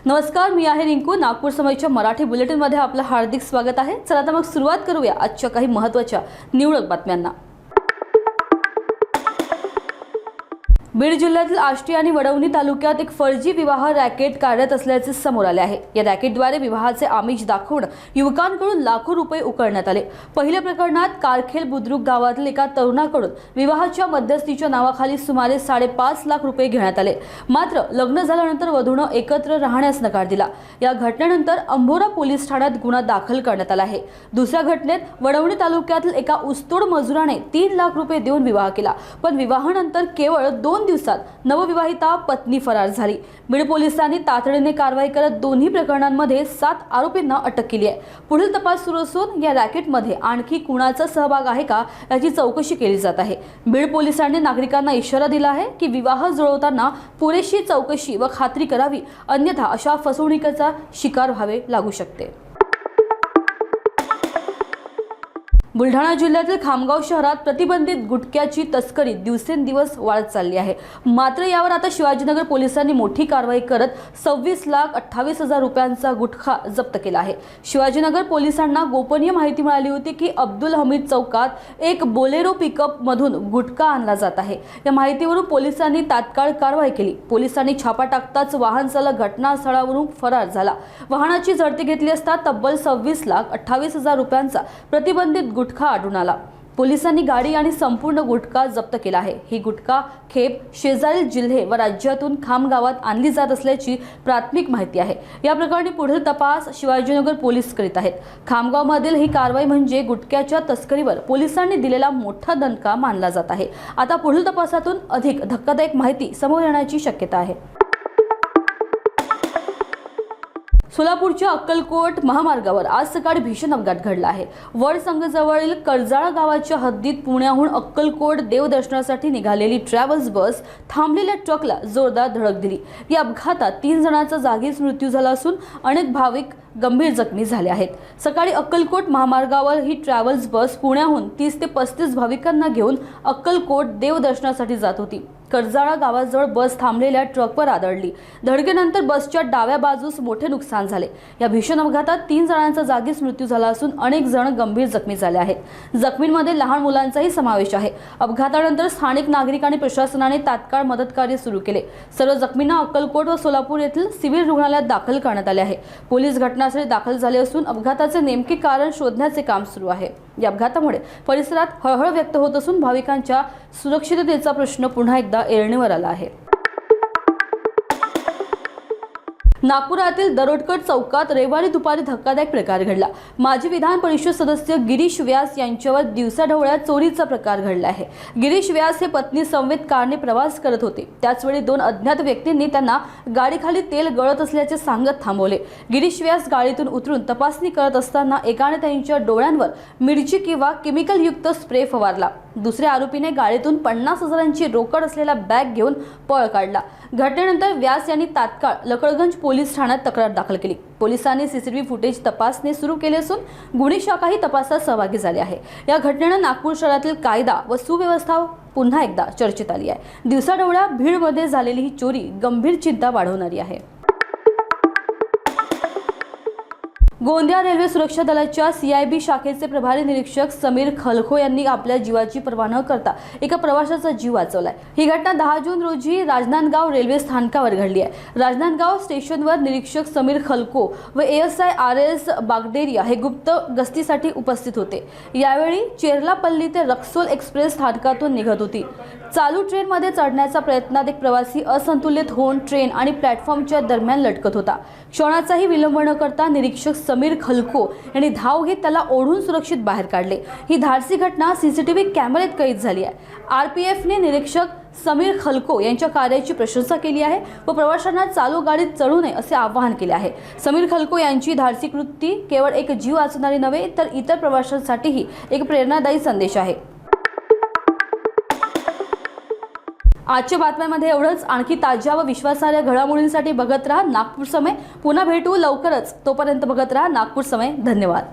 नमस्कार, मी आहे रिंकू. नागपूर समयच्या मराठी बुलेटिनमध्ये आपलं हार्दिक स्वागत आहे. चला तर मग सुरुवात करूया आजच्या काही महत्त्वाच्या निवडक बातम्यांना. बीड जिल्ह्यातील आष्टी आणि वडवणी तालुक्यात एक फर्जी विवाह रॅकेट कार्यरत असल्याचे समोर आले आहे. या रॅकेटद्वारे विवाहाचे आमिष दाखवून युवकांकडून लाखो रुपये उकळण्यात आले. पहिल्या प्रकरणात कारखेल बुद्रुक गावातील एका तरुणाकडून विवाहाच्या मध्यस्थीच्या नावाखाली सुमारे 5.5 लाख रुपये घेण्यात आले. मात्र लग्न झाल्यानंतर वधूनं एकत्र राहण्यास नकार दिला. या घटनेनंतर अंभोरा पोलीस ठाण्यात गुन्हा दाखल करण्यात आला आहे. दुसऱ्या घटनेत वडवणी तालुक्यातील एका ऊसतोड मजुराने 3 लाख रुपये देऊन विवाह केला, पण विवाहानंतर केवळ 2 दिवसात नवविवाहिता पत्नी फरार झाली. बीड पोलिसांनी तातडीने कारवाई करत दोन्ही प्रकरणांमध्ये 7 आरोपींना अटक केली आहे. पुढील तपास सुरू असून या रॅकेटमध्ये आणखी कुणाचा सहभाग आहे का याची चौकशी केली जात आहे. बीड पोलिसांनी नागरिकांना इशारा दिला आहे की विवाह जुळवताना पुरेशी चौकशी व खात्री करावी, अन्यथा अशा फसवणुकीचा शिकार व्हावे लागू शकते. बुलढाणा जिल्ह्यातील खामगाव शहरात प्रतिबंधित गुटख्याची तस्करी दिवसेंदिवस वाढत चालली आहे. मात्र यावर आता शिवाजीनगर पोलिसांनी मोठी कारवाई करत 26,28,000 रुपयांचा गुटखा जप्त केला आहे. शिवाजीनगर पोलिसांना गोपनीय माहिती मिळाली होती की अब्दुल हमीद चौकात एक बोलेरो पिकअप मधून गुटखा आणला जात आहे. या माहितीवरून पोलिसांनी तात्काळ कारवाई केली. पोलिसांनी छापा टाकताच वाहन चालक घटनास्थळावरून फरार झाला. वाहनाची झडती घेतली असता तब्बल 26,28,000 रुपयांचा प्रतिबंधित गुटखा आढळून आला. पोलिसांनी गाडी आणि संपूर्ण गुटखा जप्त केला आहे. ही गुटखा खेप, शेजारील जिल्हे व राज्यातून खामगावात आणली जात असल्याची प्राथमिक माहिती आहे. या प्रकरणी पुढील तपास शिवाजीनगर पोलीस करीत आहेत. खामगावमधील ही कारवाई म्हणजे गुटख्याच्या तस्करीवर पोलिसांनी दिलेला मोठा दणका मानला जात आहे. आता पुढील तपासातून अधिक धक्कादायक माहिती समोर येण्याची शक्यता आहे. सोलापूरच्या अक्कलकोट महामार्गावर आज सकाळी भीषण अपघात घडला आहे. वडसंगजवळील कर्जाळा गावाच्या हद्दीत पुण्याहून अक्कलकोट देवदर्शनासाठी निघालेली ट्रॅव्हल्स बस थांबलेल्या ट्रकला जोरदार धडक दिली. या अपघातात 3 जणांचा जागीच मृत्यू झाला असून अनेक भाविक गंभीर जखमी झाले आहेत. सकाळी अक्कलकोट महामार्गावर ही ट्रॅव्हल्स बस पुण्याहून 30 ते 35 भाविकांना घेऊन अक्कलकोट देवदर्शनासाठी जात होती. कर्जाळा गावाजवळ बस थांबलेल्या ट्रकवर आदळली. धडकेनंतर बसच्या डाव्या बाजूस मोठे नुकसान झाले. या भीषण अपघातात 3 जणांचा जागीच मृत्यू झाला असून अनेक जण गंभीर जखमी झाले आहेत. जखमींमध्ये लहान मुलांचाही समावेश आहे. अपघातानंतर स्थानिक नागरिक आणि प्रशासनाने तात्काळ मदतकार्य सुरू केले. सर्व जखमींना अक्कलकोट व सोलापूर येथील सिव्हिल रुग्णालयात दाखल करण्यात आले आहे. पोलीस घटनास्थळी दाखल झाले असून अपघाताचे नेमके कारण शोधण्याचे काम सुरू आहे. या अपघातामुळे परिसरात हळहळ व्यक्त होत असून भाविकांच्या सुरक्षिततेचा प्रश्न पुन्हा एकदा ऐरणीवर आला आहे. नागपुरातील दरोडकर चौकात रविवारी दुपारी धक्कादायक प्रकार घडला. माजी विधान परिषद सदस्य गिरीश व्यास यांच्यावर दिवसाढवळ्या चोरीचा प्रकार घडला आहे. गिरीश व्यास हे पत्नी समवेत कारने प्रवास करत होते. त्याचवेळी 2 अज्ञात व्यक्तींनी त्यांना गाडीखाली तेल गळत असल्याचे सांगत थांबवले. गिरीश व्यास गाडीतून उतरून तपासणी करत असताना एकाने त्यांच्या डोळ्यांवर मिरची किंवा केमिकलयुक्त स्प्रे फवारला. दुसऱ्या आरोपीने गाडीतून 50,000ची रोकड असलेला बॅग घेऊन पळ काढला. घटनेनंतर व्यास यांनी तात्काळ लकडगंज पोलीस ठाण्यात तक्रार दाखल केली. पोलिसांनी सीसीटीव्ही फुटेज तपासणी सुरू केली असून गुन्हे शाखाही तपासात सहभागी झाली आहे. या घटनेने नागपूर शहरातील कायदा व सुव्यवस्था पुन्हा एकदा चर्चेत आली आहे. दिवसाढवळ्या भीडमध्ये झालेली ही चोरी गंभीर चिंता वाढवणारी आहे. गोंदिया रेल्वे सुरक्षा दलाच्या CIB शाखेचे प्रभारी निरीक्षक समीर खलखो यांनी आपल्या जीवाची पर्वा न करता एका प्रवाशाचा जीव वाचवलाय. ही घटना 10 जून रोजी राजनांदगाव रेल्वे स्थानकावर घडली आहे. राजनांदगाव स्टेशनवर निरीक्षक समीर खलखो व ASI RS बागडेरिया हे गुप्त गस्तीसाठी उपस्थित होते. यावेळी चेरलापल्ली ते रक्सोल एक्सप्रेस स्थानकातून निघत होती. चालू ट्रेनमध्ये चढण्याच्या प्रयत्नात एक प्रवासी असंतुलित होऊन ट्रेन आणि प्लॅटफॉर्मच्या दरम्यान लटकत होता. क्षणाचाही विलंब न करता निरीक्षक समीर खलखो यांनी धाव घेत त्याला ओढून सुरक्षित बाहेर काढले. ही धाडसी घटना CCTV कॅमेऱ्यात कैद झाली आहे. RPFने निरीक्षक समीर खलखो यांच्या कार्याची प्रशंसा केली आहे व प्रवाशांना चालू गाडीत चढू नये असे आवाहन केले आहे. समीर खलखो यांची धाडसी कृती केवळ एक जीव वाचवणारी नव्हे तर इतर प्रवाशांसाठीही एक प्रेरणादायी संदेश आहे. आजच्या बातम्यांमध्ये एवढंच. आणखी ताज्या व विश्वासार्ह घडामोडींसाठी बघत रहा नागपूर समय. पुन्हा भेटू लवकरच. तोपर्यंत बघत रहा नागपूर समय. धन्यवाद.